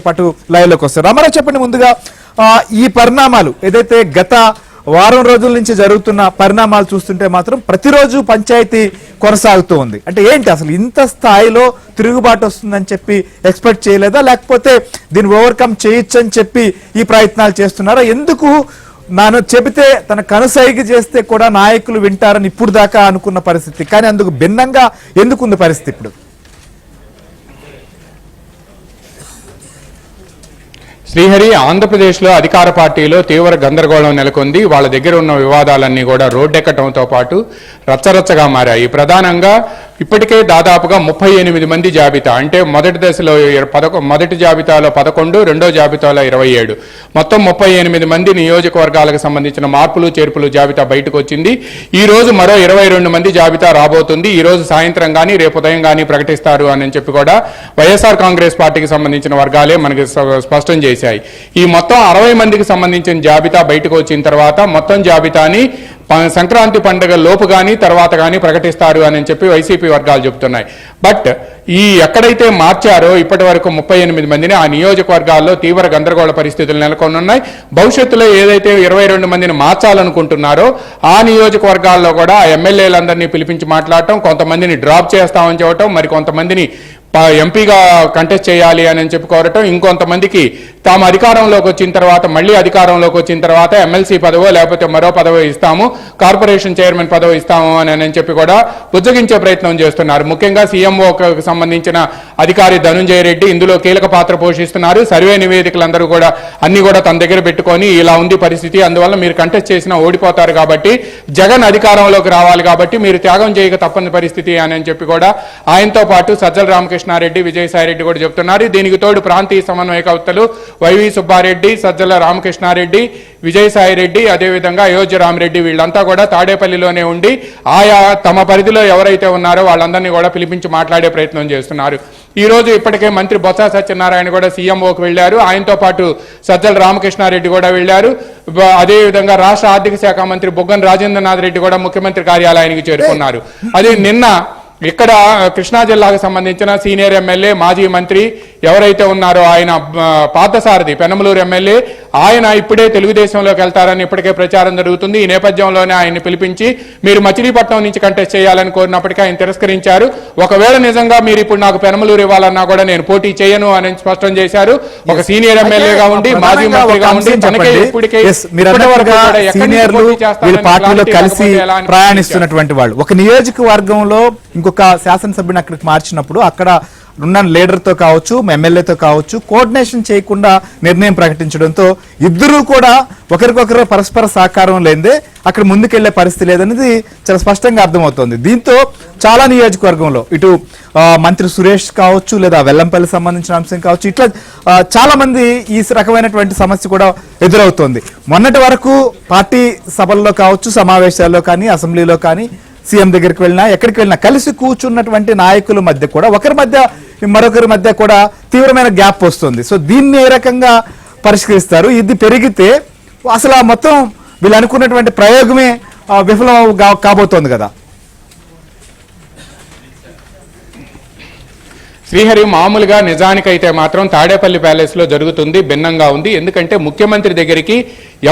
పాటు లైవ్ లోకి వస్తారు. రామారావు చెప్పండి, ముందుగా ఈ పరిణామాలు ఏదైతే గత వారం రోజుల నుంచి జరుగుతున్న పరిణామాలు చూస్తుంటే మాత్రం ప్రతిరోజు పంచాయతీ కొనసాగుతూ ఉంది. అంటే ఏంటి అసలు ఇంత స్థాయిలో తిరుగుబాటు వస్తుందని చెప్పి ఎక్స్పెక్ట్ చేయలేదా, లేకపోతే దీన్ని ఓవర్కమ్ చేయొచ్చు అని చెప్పి ఈ ప్రయత్నాలు చేస్తున్నారా? ఎందుకు నాను చెబితే తన కనుసైగ చేస్తే కూడా నాయకులు వింటారని ఇప్పుడు దాకా అనుకున్న పరిస్థితి, కానీ అందుకు భిన్నంగా ఎందుకుంది పరిస్థితి ఇప్పుడు? శ్రీహరి, ఆంధ్రప్రదేశ్లో అధికార పార్టీలో తీవ్ర గందరగోళం నెలకొంది. వాళ్ళ దగ్గర ఉన్న వివాదాలన్నీ కూడా రోడ్డెక్కడంతో పాటు రచ్చరచ్చగా మారాయి. ప్రధానంగా ఇప్పటికే దాదాపుగా 38 మంది జాబితా, అంటే మొదటి దశలో మొదటి జాబితాలో 11, రెండో జాబితాలో 27, మొత్తం 38 మంది నియోజకవర్గాలకు సంబంధించిన మార్పులు చేర్పులు జాబితా బయటకు వచ్చింది. ఈ రోజు మరో 22 మంది జాబితా రాబోతుంది. ఈ రోజు సాయంత్రం కానీ రేపు ఉదయం కానీ ప్రకటిస్తారు అని చెప్పి కూడా వైఎస్ఆర్ కాంగ్రెస్ పార్టీకి సంబంధించిన వర్గాలే మనకి స్పష్టం చేశాయి. ఈ మొత్తం 60 మందికి సంబంధించిన జాబితా బయటకు వచ్చిన తర్వాత మొత్తం జాబితాని సంక్రాంతి పండుగ లోపు కానీ తర్వాత కానీ ప్రకటిస్తారు అని చెప్పి వైసీపీ వర్గాలు చెబుతున్నాయి. బట్ ఈ ఎక్కడైతే మార్చారో ఇప్పటి వరకు 38 మందిని ఆ నియోజకవర్గాల్లో తీవ్ర గందరగోళ పరిస్థితులు నెలకొనున్నాయి. భవిష్యత్తులో ఏదైతే 22 మందిని మార్చాలనుకుంటున్నారో ఆ నియోజకవర్గాల్లో కూడా ఆ ఎమ్మెల్యేలందరినీ పిలిపించి మాట్లాడటం, కొంతమందిని డ్రాప్ చేస్తామని చెప్పటం, మరి కొంతమందిని ఎంపీగా కంటెస్ట్ చేయాలి అని చెప్పి కోరటం, ఇంకొంతమందికి తాము అధికారంలోకి వచ్చిన తర్వాత మళ్ళీ అధికారంలోకి వచ్చిన తర్వాత ఎమ్మెల్సీ పదవో లేకపోతే మరో పదవో ఇస్తాము, కార్పొరేషన్ చైర్మన్ పదవి ఇస్తాము అని చెప్పి కూడా బుజ్జగించే ప్రయత్నం చేస్తున్నారు. ముఖ్యంగా సీఎంఓకి సంబంధించిన అధికారి ధనుంజయ రెడ్డి ఇందులో కీలక పాత్ర పోషిస్తున్నారు. సర్వే నివేదికలందరూ కూడా అన్ని కూడా తన దగ్గర పెట్టుకొని ఇలా ఉంది పరిస్థితి, అందువల్ల మీరు కంటెస్ట్ చేసినా ఓడిపోతారు కాబట్టి జగన్ అధికారంలోకి రావాలి కాబట్టి మీరు త్యాగం చేయక తప్పని పరిస్థితి అని చెప్పి కూడా ఆయనతో పాటు సజ్జల రామకృష్ణారెడ్డి, విజయసాయిరెడ్డి కూడా చెప్తున్నారు. దీనికి తోడు ప్రాంతీయ సమన్వయకర్తలు వైవి సుబ్బారెడ్డి, సజ్జల రామకృష్ణారెడ్డి, విజయసాయిరెడ్డి, అదేవిధంగా అయోధ్య రామరెడ్డి వీళ్ళంతా కూడా తాడేపల్లిలోనే ఉండి ఆయా తమ పరిధిలో ఎవరైతే ఉన్నారో వాళ్ళందరినీ కూడా పిలిపించి మాట్లాడే ప్రయత్నం చేస్తున్నారు. ఈ రోజు ఇప్పటికే మంత్రి బొత్స సత్యనారాయణ కూడా సీఎంఓకి వెళ్లారు. ఆయనతో పాటు సజ్జల రామకృష్ణారెడ్డి కూడా వెళ్లారు. అదేవిధంగా రాష్ట్ర ఆర్థిక శాఖ మంత్రి బుగ్గన రాజేంద్రనాథ్ రెడ్డి కూడా ముఖ్యమంత్రి కార్యాలయానికి చేరుకున్నారు. అది నిన్న ఇక్కడ కృష్ణా జిల్లాకు సంబంధించిన సీనియర్ ఎమ్మెల్యే, మాజీ మంత్రి ఎవరైతే ఉన్నారో ఆయన పార్థసారథి, పెనమలూరు ఎమ్మెల్యే, ఆయన ఇప్పుడే తెలుగుదేశంలోకి వెళ్తారని ఇప్పటికే ప్రచారం జరుగుతుంది. ఈ నేపథ్యంలోనే ఆయన్ని పిలిపించి మీరు మచిలీపట్నం నుంచి కంటెస్ట్ చేయాలని కోరినప్పటికీ ఆయన తిరస్కరించారు. ఒకవేళ నిజంగా మీరు ఇప్పుడు నాకు పెనమలూరు ఇవ్వాలన్నా కూడా నేను పోటీ చేయను అని స్పష్టం చేశారు. ఒక సీనియర్ ఎమ్మెల్యేగా ఉండి మాజీ మంత్రిగా ఉండి పార్టీలో కలిసి ప్రయాణిస్తున్నటువంటి వాళ్ళు ఒక నియోజకవర్గంలో ఇంకొక శాసనసభ్యుని అక్కడికి మార్చినప్పుడు అక్కడ ఉన్న లీడర్తో కావచ్చు, ఎమ్మెల్యేతో కావచ్చు, కోఆర్డినేషన్ చేయకుండా నిర్ణయం ప్రకటించడంతో ఇద్దరూ కూడా ఒకరికొకరు పరస్పర సహకారం లేదే అక్కడ ముందుకెళ్లే పరిస్థితి లేదనేది చాలా స్పష్టంగా అర్థమవుతోంది. దీంతో చాలా నియోజకవర్గంలో ఇటు మంత్రి సురేష్ కావచ్చు, లేదా వెల్లంపల్లి సంబంధించిన అంశం కావచ్చు, ఇట్లా చాలా మంది ఈ రకమైనటువంటి సమస్య కూడా ఎదురవుతోంది. మొన్నటి వరకు పార్టీ సభల్లో కావచ్చు, సమావేశాల్లో కానీ, అసెంబ్లీలో కానీ, సీఎం దగ్గరికి వెళ్ళినా ఎక్కడికి వెళ్ళినా కలిసి కూర్చున్నటువంటి నాయకుల మధ్య కూడా ఒకరి మధ్య మరొకరి మధ్య కూడా తీవ్రమైన గ్యాప్ వస్తుంది. సో దీన్ని ఏ రకంగా పరిష్కరిస్తారు? ఇది పెరిగితే అసలు మొత్తం వీళ్ళు అనుకున్నటువంటి ప్రయోగమే విఫలం కాబోతోంది కదా. శ్రీహరి, మామూలుగా నిజానికైతే మాత్రం తాడేపల్లి ప్యాలెస్లో జరుగుతుంది భిన్నంగా ఉంది. ఎందుకంటే ముఖ్యమంత్రి దగ్గరికి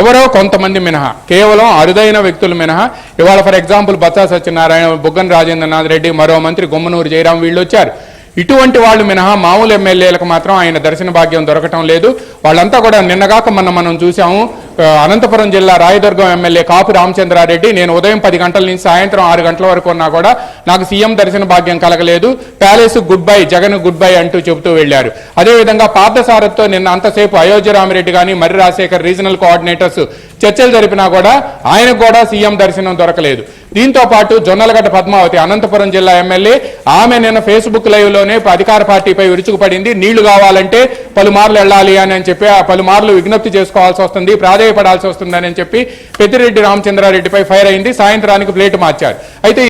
ఎవరో కొంతమంది మినహా, కేవలం అరుదైన వ్యక్తులు మినహా, ఇవాళ ఫర్ ఎగ్జాంపుల్ బొత్స సత్యనారాయణ, బుగ్గన రాజేంద్రనాథ్ రెడ్డి, మరో మంత్రి గుమ్మనూరు జయరాం వీళ్ళు వచ్చారు. ఇటువంటి వాళ్ళు మినహా మామూలు ఎమ్మెల్యేలకు మాత్రం ఆయన దర్శన భాగ్యం దొరకటం లేదు. వాళ్ళంతా కూడా నిన్నగాక మనం చూసాము. అనంతపురం జిల్లా రాయదుర్గం ఎమ్మెల్యే కాపు రామచంద్రారెడ్డి, నేను ఉదయం 10 గంటల నుంచి సాయంత్రం 6 గంటల వరకు ఉన్నా కూడా నాకు సీఎం దర్శన భాగ్యం కలగలేదు, palace good bye, Jagan good bye అంటూ చెబుతూ వెళ్లారు. అదేవిధంగా పార్థసారథితో నిన్న అంతసేపు అయోధ్య రామరెడ్డి కానీ, మర్రి రాజశేఖర్ రీజనల్ కోఆర్డినేటర్స్ చర్చలు జరిపినా కూడా ఆయనకు కూడా సీఎం దర్శనం దొరకలేదు. దీంతో పాటు జొన్నలగడ్డ పద్మావతి, అనంతపురం జిల్లా ఎమ్మెల్యే, ఆమె నిన్న ఫేస్బుక్ లైవ్ లోనే అధికార పార్టీపై విరుచుకుపడింది. నీళ్లు కావాలంటే పలుమార్లు వెళ్ళాలి అని చెప్పి ఆ పలుమార్లు విజ్ఞప్తి చేసుకోవాల్సి వస్తుంది, ప్రాధేయపడాల్సి వస్తుందని చెప్పి పెద్దిరెడ్డి రామచంద్రారెడ్డిపై ఫైర్ అయింది. సాయంత్రానికి ప్లేటు మార్చారు. అయితే